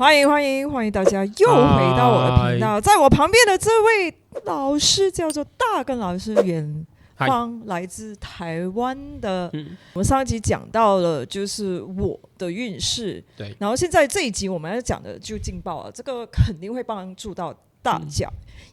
欢迎大家又回到我的频道。在我旁边的这位老师叫做大根老师，远方来自台湾的。我们上一集讲到了就是我的运势，对，然后现在这一集我们要讲的就劲爆了，这个肯定会帮助到大家，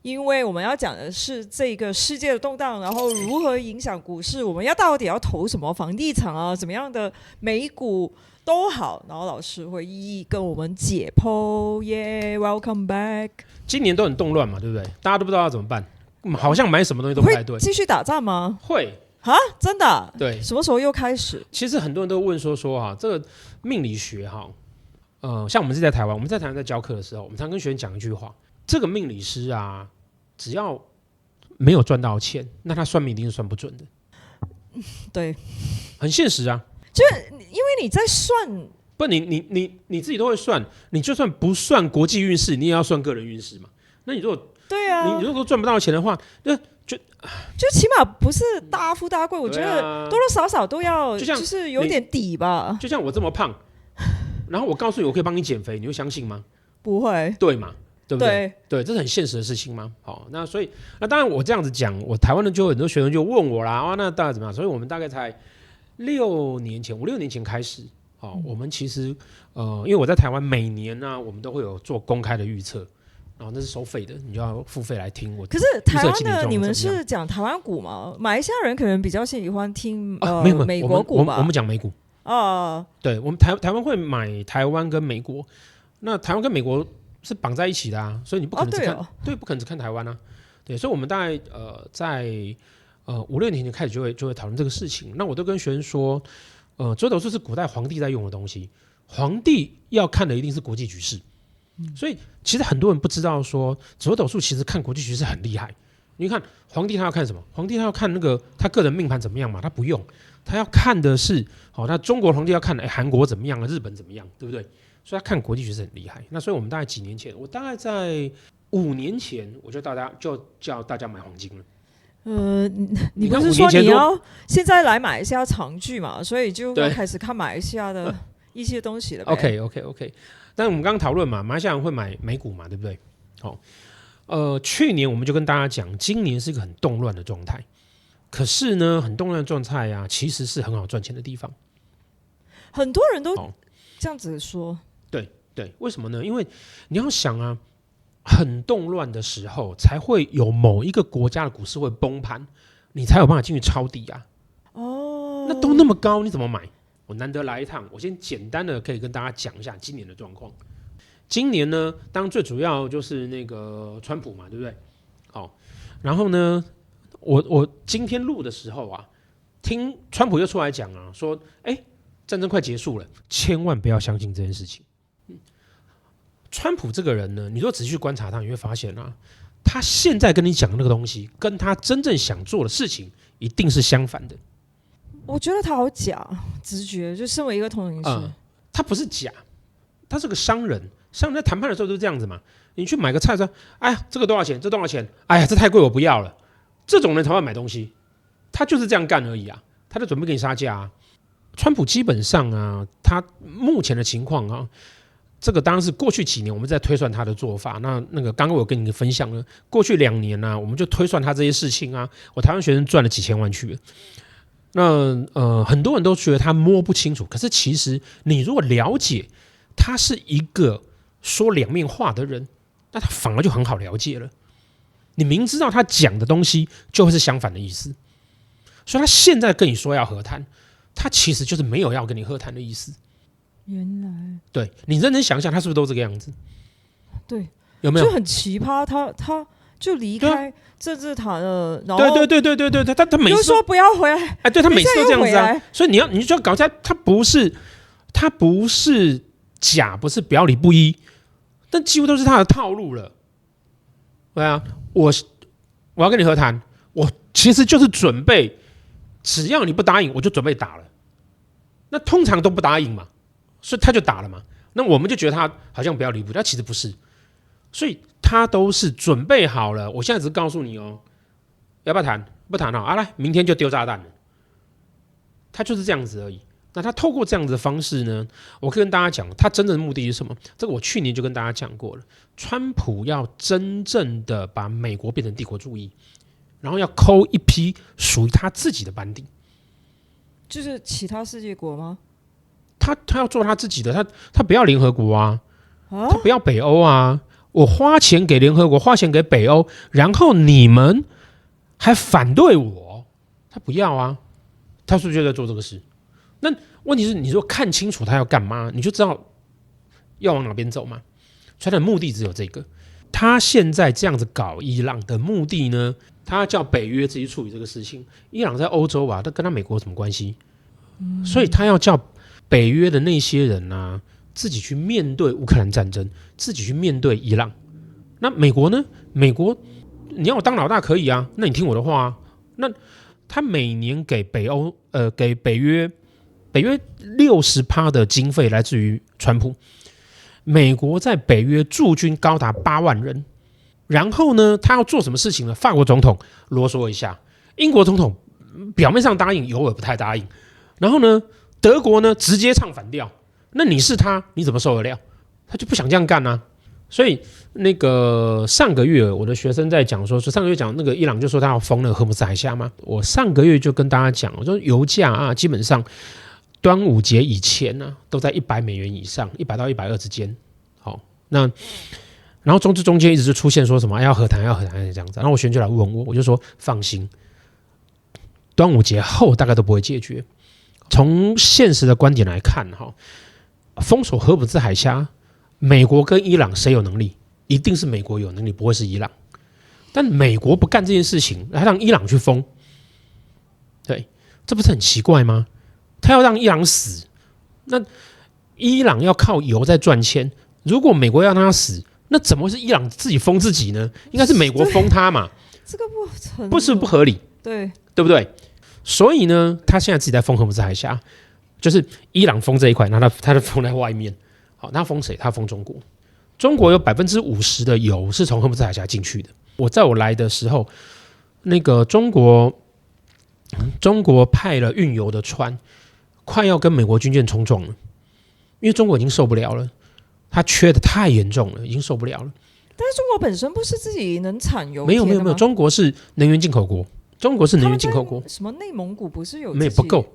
因为我们要讲的是这个世界的动荡，然后如何影响股市，我们到底要投什么房地产啊，怎么样的美股都好，然后老师会一一跟我们解剖耶。Welcome back。今年都很动乱嘛，对不对？大家都不知道要怎么办，好像买什么东西都不太对。会继续打仗吗？会啊，真的啊？对，什么时候又开始？其实很多人都问说哈，这个命理学哈，像我们是在台湾，我们在台湾在教课的时候，我们常跟学生讲一句话：这个命理师啊，只要没有赚到钱，那他算命一定是算不准的。对，很现实啊。就是因为你在算，不，你自己都会算，你就算不算国际运势，你也要算个人运势嘛。那你如果对啊，你如果赚不到钱的话，就起码不是大富大贵，我觉得多多少少都要，就是有点底吧。就像我这么胖，然后我告诉你我可以帮你减肥，你会相信吗？不会，对嘛？对不对？对，这是很现实的事情吗？好，那所以当然我这样子讲，我台湾的就有很多学生就问我啦，那大概怎么样？所以我们大概才5、6年前开始，我们其实因为我在台湾每年呢，我们都会有做公开的预测，然后那是收费的，你就要付费来听我。可是台湾的你们是讲台湾股吗？马来西亚人可能比较喜欢听美国股吧？我们讲美股对，我们台湾会买台湾跟美国，那台湾跟美国是绑在一起的啊，所以你不可能只看对，不可能只看台湾啊。对，所以我们大概在5、6年前开始就会讨论这个事情。那我都跟学生说，紫微斗数是古代皇帝在用的东西，皇帝要看的一定是国际局势。所以其实很多人不知道说，紫微斗数其实看国际局势很厉害。你看皇帝他要看什么？皇帝他要看那个他个人命盘怎么样嘛？他不用，他要看的是那中国皇帝要看韩国怎么样啊，日本怎么样，对不对？所以他看国际局势很厉害。那所以我们大概几年前，我大概在5年前，我就叫大家买黄金了。你不是说你要现在来马来西亚长居嘛，所以就开始看马来西亚的一些东西了呗。OK。但我们刚刚讨论嘛，马来西亚人会买美股嘛，对不对？去年我们就跟大家讲，今年是一个很动乱的状态。可是呢，很动乱的状态啊，其实是很好赚钱的地方。很多人都这样子说。对，为什么呢？因为你要想啊，很动乱的时候，才会有某一个国家的股市会崩盘，你才有办法进去抄底啊。那都那么高，你怎么买？我难得来一趟，我先简单的可以跟大家讲一下今年的状况。今年呢，当然最主要就是那个川普嘛，对不对？然后呢，我今天录的时候啊，听川普又出来讲啊，说，战争快结束了，千万不要相信这件事情。川普这个人呢，你如果仔细去观察他，你会发现啊，他现在跟你讲的那个东西，跟他真正想做的事情一定是相反的。我觉得他好假，直觉就身为一个通灵师，他不是假，他是个商人。商人在谈判的时候都是这样子嘛，你去买个菜说，哎呀，这个多少钱？这多少钱？哎呀，这太贵，我不要了。这种人才会买东西，他就是这样干而已啊，他就准备给你杀价啊。川普基本上啊，他目前的情况啊，这个当然是过去几年我们在推算他的做法。那个刚刚我有跟你分享了，过去2年啊，我们就推算他这些事情啊，我台湾学生赚了几千万去了。那很多人都觉得他摸不清楚，可是其实你如果了解他是一个说两面话的人，那他反而就很好了解了。你明知道他讲的东西就会是相反的意思，所以他现在跟你说要和谈，他其实就是没有要跟你和谈的意思。原来，对，你认真想想，他是不是都这个样子？对，有没有？就很奇葩，他就离开政治坛了，然后对，他每次又说不要回来，对，他每次都这样子啊。所以你就要搞清楚，他不是假，不是表里不一，但几乎都是他的套路了。对啊，我要跟你和谈，我其实就是准备，只要你不答应，我就准备打了。那通常都不答应嘛，所以他就打了嘛。那我们就觉得他好像表里不一，他其实不是，所以他都是准备好了。我现在只是告诉你要不要谈？不谈来，明天就丢炸弹了。他就是这样子而已。那他透过这样子的方式呢，我可以跟大家讲，他真正的目的是什么？这个我去年就跟大家讲过了。川普要真正的把美国变成帝国主义，然后要抠一批属于他自己的班底，就是其他世界国吗？他要做他自己的，他不要联合国啊，他不要北欧啊。我花钱给联合国，花钱给北欧，然后你们还反对我，他不要啊。他是不是就在做这个事？那问题是，你说看清楚他要干嘛，你就知道要往哪边走嘛。所以他的目的只有这个。他现在这样子搞伊朗的目的呢，他叫北约自己处理这个事情。伊朗在欧洲啊，这跟他美国有什么关系？所以他要叫北约的那些人啊，自己去面对乌克兰战争，自己去面对伊朗。那美国呢？美国你要我当老大可以啊，那你听我的话啊。那他每年给给北约60%的经费来自于川普。美国在北约驻军高达8万人，然后呢，他要做什么事情呢？法国总统啰嗦一下，英国总统表面上答应，有耳不太答应，然后呢，德国呢直接唱反调。那你是他，你怎么受得了？他就不想这样干啊。所以那个上个月我的学生在讲说上个月讲那个伊朗就说他要封那个荷姆斯海峡嘛，我上个月就跟大家讲，我说油价啊，基本上端午节以前呢、都在$100以上，100到120之间。好，那然后中间一直就出现说什么、要和谈这样子，然后我学生就来问我，我就说放心，端午节后大概都不会解决。从现实的观点来看，封锁荷姆斯海峡，美国跟伊朗谁有能力？一定是美国有能力，不会是伊朗。但美国不干这件事情，还让伊朗去封，对，这不是很奇怪吗？他要让伊朗死，那伊朗要靠油在赚钱。如果美国要让他死，那怎么会是伊朗自己封自己呢？应该是美国封他嘛？这个不是不合理，对不对？所以呢，他现在自己在封荷姆斯海峡，就是伊朗封这一块，然后他就封在外面。好，那封谁？他封中国。中国有50%的油是从荷姆斯海峡进去的。在我来的时候，那个中国派了运油的船，快要跟美国军舰冲撞了，因为中国已经受不了了，它缺的太严重了，已经受不了了。但是中国本身不是自己能产油？没有，中国是能源进口国，什么内蒙古不是有？没有，不够。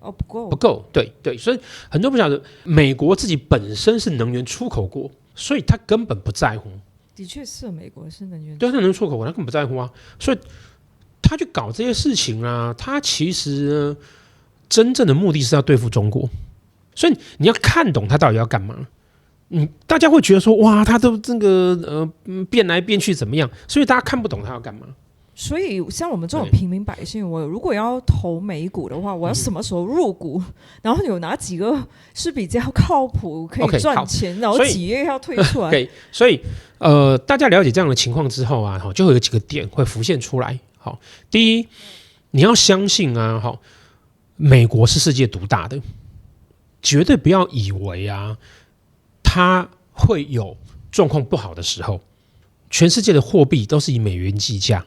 哦，不够，对，所以很多不晓得，美国自己本身是能源出口国，所以他根本不在乎。的确是，美国是能源，对，他能源出口国，他根本不在乎啊，所以他去搞这些事情啊，他其实呢，真正的目的是要对付中国，所以你要看懂他到底要干嘛。大家会觉得说，哇，他都这个变来变去怎么样？所以大家看不懂他要干嘛。所以像我们这种平民百姓，我如果要投美股的话，我要什么时候入股？然后有哪几个是比较靠谱可以赚钱，然后几月要退出来？所以大家了解这样的情况之后啊，就会有几个点会浮现出来。好，第一，你要相信啊，美国是世界独大的，绝对不要以为啊，它会有状况不好的时候。全世界的货币都是以美元计价。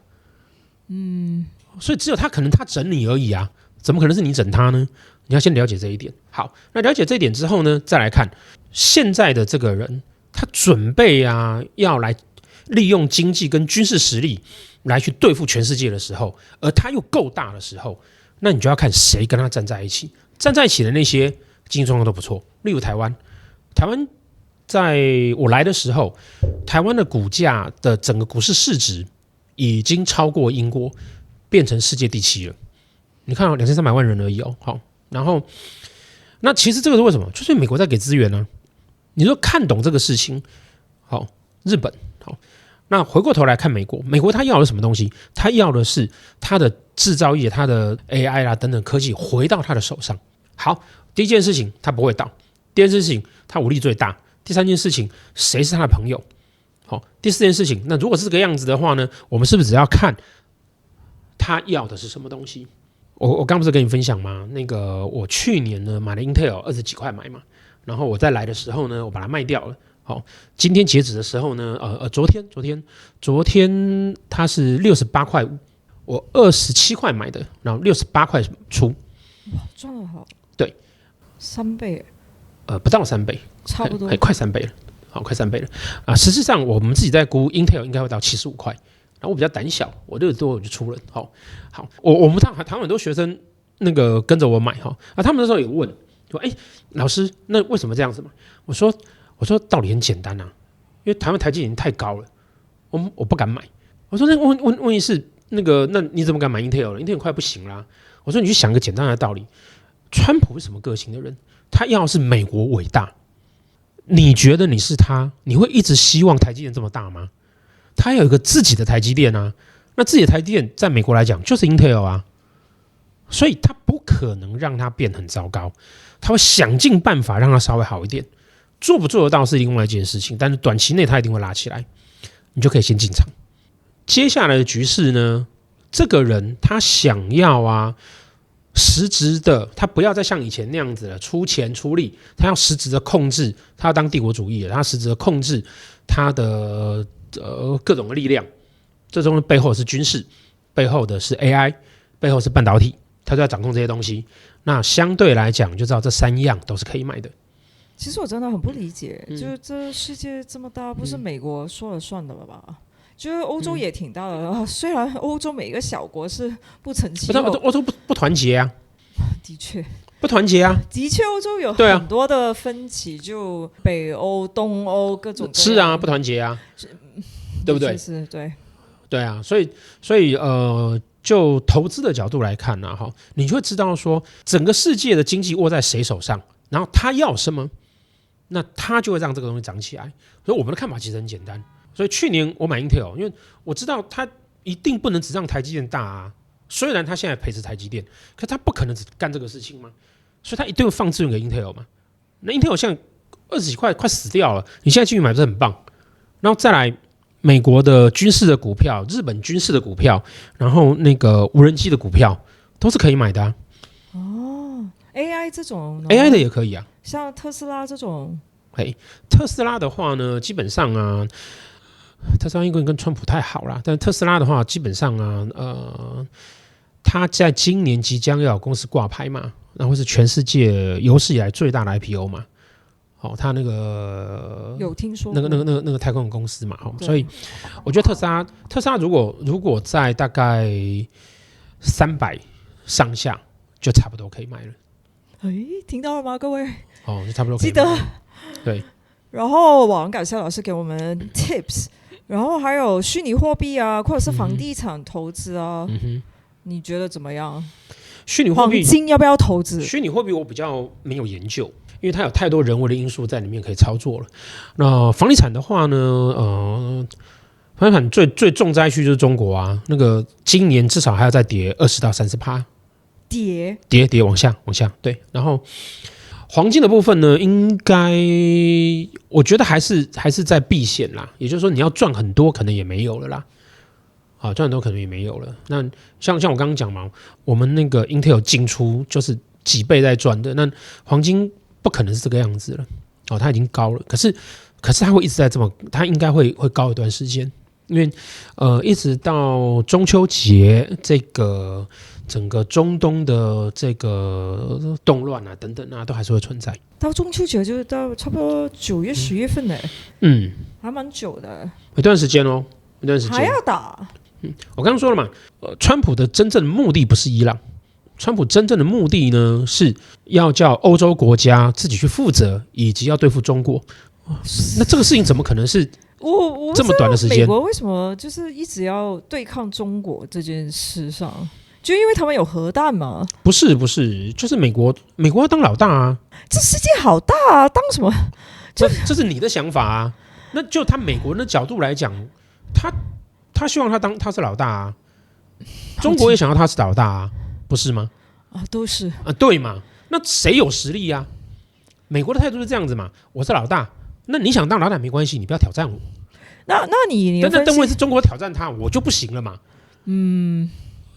所以只有他可能他整你而已啊，怎么可能是你整他呢？你要先了解这一点。好，那了解这一点之后呢，再来看现在的这个人，他准备啊要来利用经济跟军事实力来去对付全世界的时候，而他又够大的时候，那你就要看谁跟他站在一起。站在一起的那些经济状况都不错，例如台湾在我来的时候，台湾的股价的整个股市市值已经超过英国，变成世界第7了。你看2300万人而已哦。好，然后那其实这个是为什么？就是美国在给资源呢、你说看懂这个事情，好，日本好，那回过头来看美国，美国他要的是什么东西？他要的是他的制造业、他的 AI 啦等等科技回到他的手上。好，第一件事情他不会倒，第二件事情他武力最大，第三件事情谁是他的朋友？好，第四件事情，那如果是这个样子的话呢，我们是不是只要看他要的是什么东西？我刚不是跟你分享吗？那个我去年呢买了 Intel 20几块买嘛，然后我再来的时候呢，我把它卖掉了。好，今天截止的时候呢，昨天它是68块5，我27块买的，然后68块出，哇，赚得好。对， 3倍，不到3倍，差不多，快3倍了，好，快3倍了啊！实际上我们自己在估 Intel 应该会到75块，然后我比较胆小，我60多我就出了，好，我们台湾很多学生那个跟着我买哈，他们那时候有问说，老师，那为什么这样子嘛？我说道理很简单啊，因为台湾台积电太高了，我不敢买。我说那问题是那你怎么敢买 Intel 了 ？Intel 快不行啦。我说你去想一个简单的道理，川普是什么个性的人？他要是美国伟大，你觉得你是他，你会一直希望台积电这么大吗？他要有一个自己的台积电啊，那自己的台积电在美国来讲就是 Intel 啊，所以他不可能让它变很糟糕，他会想尽办法让它稍微好一点。做不做得到是另外一件事情，但是短期内它一定会拉起来，你就可以先进场。接下来的局势呢，这个人他想要实质的，他不要再像以前那样子了，出钱出力，他要实质的控制，他要当帝国主义了，他实质的控制他的各种的力量，这中背后是军事，背后的是 AI， 背后是半导体，他就要掌控这些东西。那相对来讲，就知道这3样都是可以买的。其实我真的很不理解，就是这世界这么大，不是美国说了算的了吧？就是欧洲也挺大的，虽然欧洲每个小国是不成气候，欧洲不团结啊，的确不团结啊，的确欧洲有很多的分歧，就北欧、东欧各种各样是啊，不团结啊，对不对？是，对啊，所以就投资的角度来看呢，你就会知道说，整个世界的经济握在谁手上，然后他要什么，那他就会让这个东西涨起来。所以我们的看法其实很简单。所以去年我买 Intel， 因为我知道它一定不能只让台积电大啊。虽然它现在配置台积电，可它不可能只干这个事情嘛，所以它一定会放资源给 Intel 嘛。那 Intel 现在20几块快死掉了，你现在进去买不是很棒？然后再来美国的军事的股票、日本军事的股票，然后那个无人机的股票都是可以买的啊。AI 这种 AI 的也可以啊，像特斯拉这种。特斯拉的话呢，基本上啊，特斯拉因为跟川普太好了，但特斯拉的话，基本上啊，它在今年即将要有公司挂牌嘛，然后是全世界有史以来最大的 IPO 嘛。它那个有听说那个太空公司嘛，所以我觉得特斯拉如果在大概300上下，就差不多可以买了。听到了吗，各位？就差不多可以买了。记得对。然后网感谢老师给我们 tips， 然后还有虚拟货币啊，或者是房地产投资啊，你觉得怎么样？虚拟货币，黄金要不要投资？虚拟货币我比较没有研究，因为它有太多人为的因素在里面可以操作了。那房地产的话呢，房地产最重灾区就是中国啊，那个今年至少还要再跌20%到30%，跌往下，对。然后黄金的部分呢，应该我觉得还是在避险啦，也就是说你要赚很多可能也没有了啦。赚很多可能也没有了。那像我刚刚讲嘛，我们那个 Intel 进出就是几倍在赚的，那黄金不可能是这个样子了。它已经高了，可是它会一直在这么，它应该会高一段时间，因为一直到中秋节这个整个中东的这个动乱啊等等啊，都还是会存在。到中秋节就是到差不多9月10月份呢，还蛮久的，一段时间哦，一段时间还要打。我刚刚说了嘛，川普的真正目的不是伊朗，川普真正的目的呢是要叫欧洲国家自己去负责，以及要对付中国。那这个事情怎么可能是这么短的时间？美国为什么就是一直要对抗中国这件事上？就因为他们有核弹吗？不是，就是美国要当老大啊！这世界好大啊，当什么？这是你的想法啊。那就他美国人的角度来讲，他希望他是老大啊，中国也想要他是老大啊，不是吗？都是啊，对嘛？那谁有实力啊？美国的态度是这样子嘛，我是老大，那你想当老大没关系，你不要挑战我。那你但问题是中国挑战他，我就不行了嘛。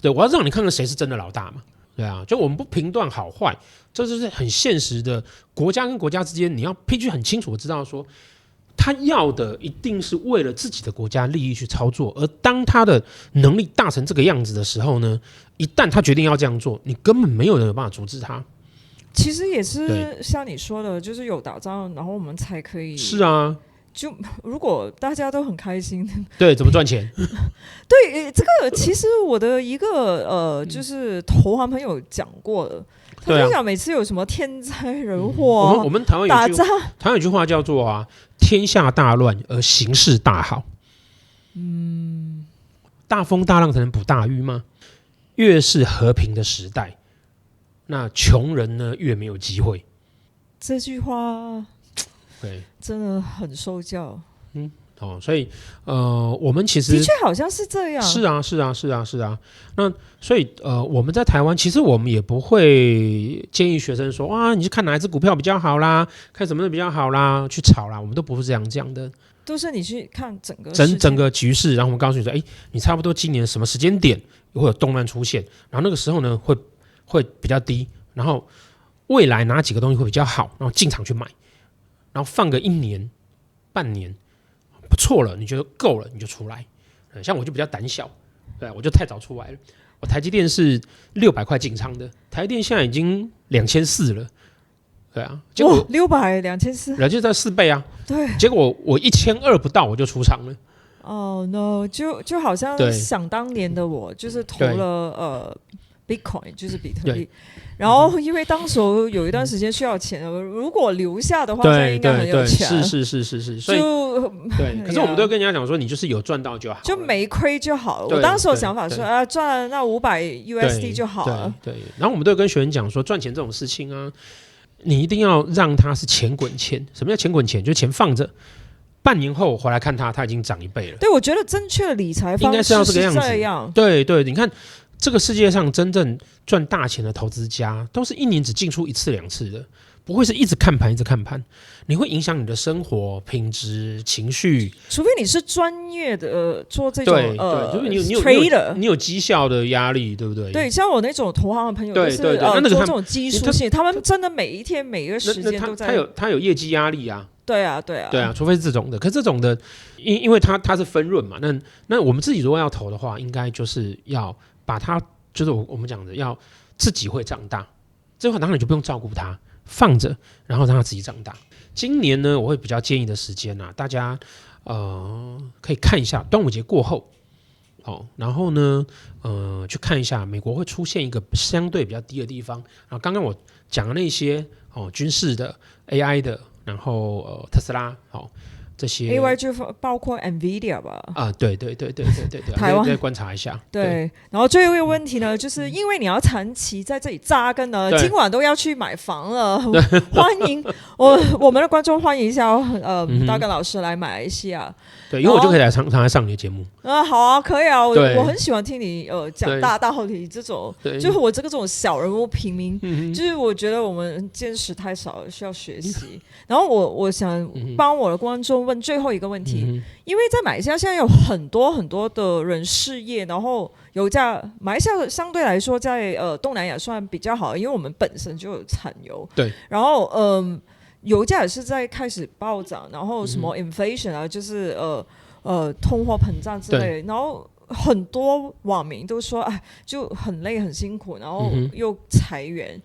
对，我要让你看看谁是真的老大嘛。对啊，就我们不评断好坏，这就是很现实的，国家跟国家之间，你要必须很清楚的知道说，他要的一定是为了自己的国家利益去操作，而当他的能力大成这个样子的时候呢，一旦他决定要这样做，你根本没有人有办法阻止他。其实也是像你说的，就是有打仗，然后我们才可以。是啊，就如果大家都很开心，对，怎么赚钱？对，这个其实我的一个就是投行朋友讲过的，他就讲每次有什么天灾人祸，我们台湾打仗，台湾有句话叫做天下大乱而形势大好。大风大浪才能捕大鱼吗？越是和平的时代，那穷人呢越没有机会。这句话对真的很受教。所以我们其实的确好像是这样。是啊。那所以我们在台湾，其实我们也不会建议学生说你去看哪一只股票比较好啦，看什么的比较好啦，去炒啦，我们都不是这样讲的。都是你去看整个局势，然后我们告诉你说，你差不多今年什么时间点会有动乱出现，然后那个时候呢会比较低，然后未来哪几个东西会比较好，然后进场去买，然后放个1年半年，不错了，你觉得够了你就出来。像我就比较胆小，对，我就太早出来了。我台积电是600块进场的，台积电现在已经2400了。对啊，结果600、2400，就在4倍啊。对，结果我1200不到我就出场了。no， 就好像想当年的我，就是投了Bitcoin， 就是比特币。然后因为当时有一段时间需要钱，如果留下的话，应该很有钱。是，所以对。可是我们都跟人家讲说，你就是有赚到就好了，就没亏就好了。我当时有想法说，赚那500 USD 就好了。对。然后我们都跟学员讲说，赚钱这种事情啊，你一定要让它是钱滚钱。什么叫钱滚钱？就是钱放着，半年后回来看它已经涨1倍了。对，我觉得正确的理财方式应该是要这个样子。对，你看这个世界上真正赚大钱的投资家，都是1年只进出1次2次的，不会是一直看盘。你会影响你的生活品质、情绪，除非你是专业的做这种就是你有绩效的压力，对不对？对，像我那种投行的朋友，就是做这种技术性，他们真的每一天每一个时间都在。他有业绩压力啊。对啊，除非是这种的。可是这种的，因为它是分润嘛，那我们自己如果要投的话，应该就是要把它，就是我们讲的，要自己会长大。这话当然你就不用照顾它，放着，然后让它自己长大。今年呢，我会比较建议的时间大家可以看一下端午节过后，然后呢去看一下美国会出现一个相对比较低的地方。然后刚刚我讲的那些军事的、AI 的。然后特斯拉这些 AI 就包括 NVIDIA 吧。对，台湾再观察一下。对，然后最后一个问题呢，就是因为你要长期在这里扎根呢，今晚都要去买房了，欢迎我们的观众欢迎一下大根老师来马来西亚。对，因为我就可以常来上你的节目。好啊，可以啊，我很喜欢听你讲大道理这种，就是我这种小人物平民，就是我觉得我们见识太少了，需要学习。然后我想帮我的观众问最后一个问题，因为在马来西亚现在有很多很多的人事业，然后油价马来西亚相对来说在东南亚算比较好，因为我们本身就有产油。对，然后油价也是在开始暴涨，然后什么 inflation 啊，就是通货膨胀之类的，然后很多网民都说就很累很辛苦，然后又裁员，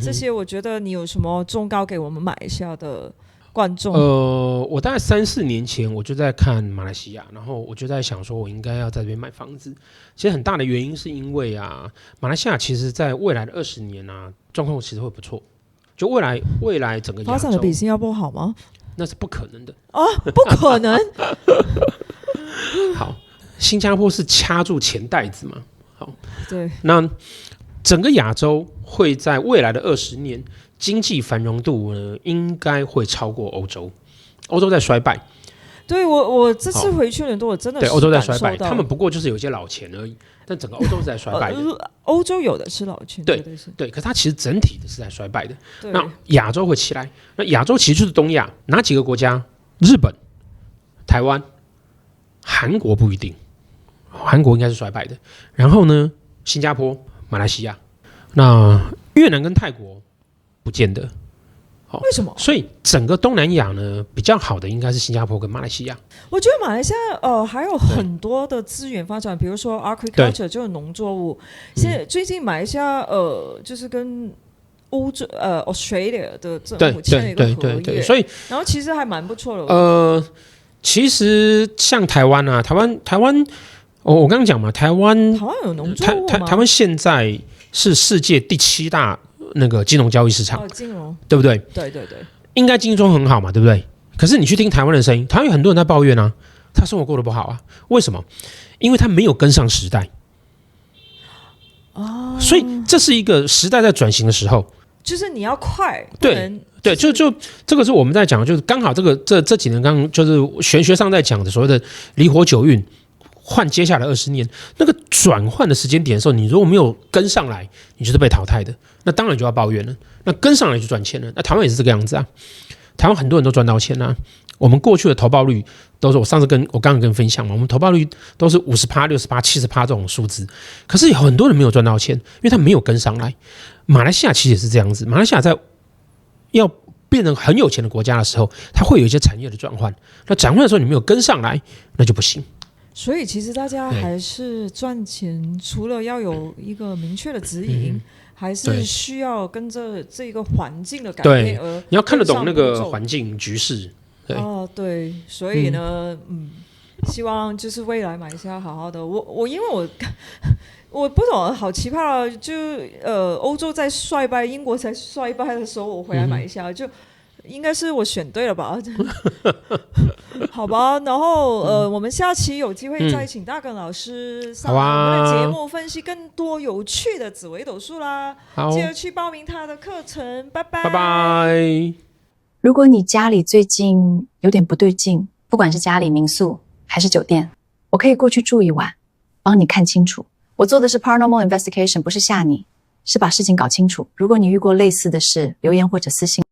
这些我觉得你有什么忠告给我们马来西亚的观众？我大概3-4年前我就在看马来西亚，然后我就在想说我应该要在这边买房子。其实很大的原因是因为马来西亚其实在未来的20年状况其实会不错。就未来整个亚洲发展的比新加坡好吗？那是不可能的不可能。好，新加坡是掐住钱袋子嘛？好，对。那整个亚洲会在未来的20年经济繁荣度呢，应该会超过欧洲。欧洲在衰败。对，我这次回去伦敦，我真的是对欧洲在衰败，他们不过就是有一些老钱而已，但整个欧洲是在衰败的。欧洲有的是老钱，对，可是它其实整体的是在衰败的。那亚洲会起来，那亚洲其实就是东亚哪几个国家？日本、台湾、韩国不一定，韩国应该是衰败的。然后呢，新加坡、马来西亚，那越南跟泰国不见得。为什么？所以整个东南亚呢，比较好的应该是新加坡跟马来西亚。我觉得马来西亚还有很多的资源发展，比如说 agriculture 就是农作物。现在最近马来西亚就是跟 Australia 的政府签了一个合约，所以然后其实还蛮不错的。其实像台湾啊，台湾，我刚刚讲嘛，台湾有农作物吗？台湾现在是世界第7大那个金融交易市场，金融对不对？对，应该经济状况很好嘛，对不对？可是你去听台湾的声音，台湾有很多人在抱怨啊，他生活过得不好啊，为什么？因为他没有跟上时代。所以这是一个时代在转型的时候，就是你要快，对，就这个是我们在讲，就是刚好这几年刚刚就是玄学上在讲的所谓的离火九运换接下来20年那个转换的时间点的时候，你如果没有跟上来，你就是被淘汰的，那当然就要抱怨了。那跟上来就赚钱了，那台湾也是这个样子啊，台湾很多人都赚到钱啊。我们过去的投报率都是我刚刚跟分享嘛，我们投报率都是50%、60%、70%这种数字，可是有很多人没有赚到钱，因为他没有跟上来。马来西亚其实也是这样子，马来西亚在要变成很有钱的国家的时候，它会有一些产业的转换，那转换的时候你没有跟上来，那就不行。所以其实大家还是赚钱，除了要有一个明确的指引，还是需要跟着这个环境的改变而你要看得懂那个环境局势。对，所以呢，希望就是未来马来西亚好好的。因为我不懂，好奇葩啊！就欧洲在衰败，英国在衰败的时候，我回来马来西亚就。应该是我选对了吧？好吧，然后我们下期有机会再请大根老师上我们的节目，分析更多有趣的紫微斗数啦。记得去报名他的课程，拜拜。拜拜。如果你家里最近有点不对劲，不管是家里民宿还是酒店，我可以过去住一晚，帮你看清楚。我做的是 paranormal investigation， 不是吓你，是把事情搞清楚。如果你遇过类似的事，留言或者私信。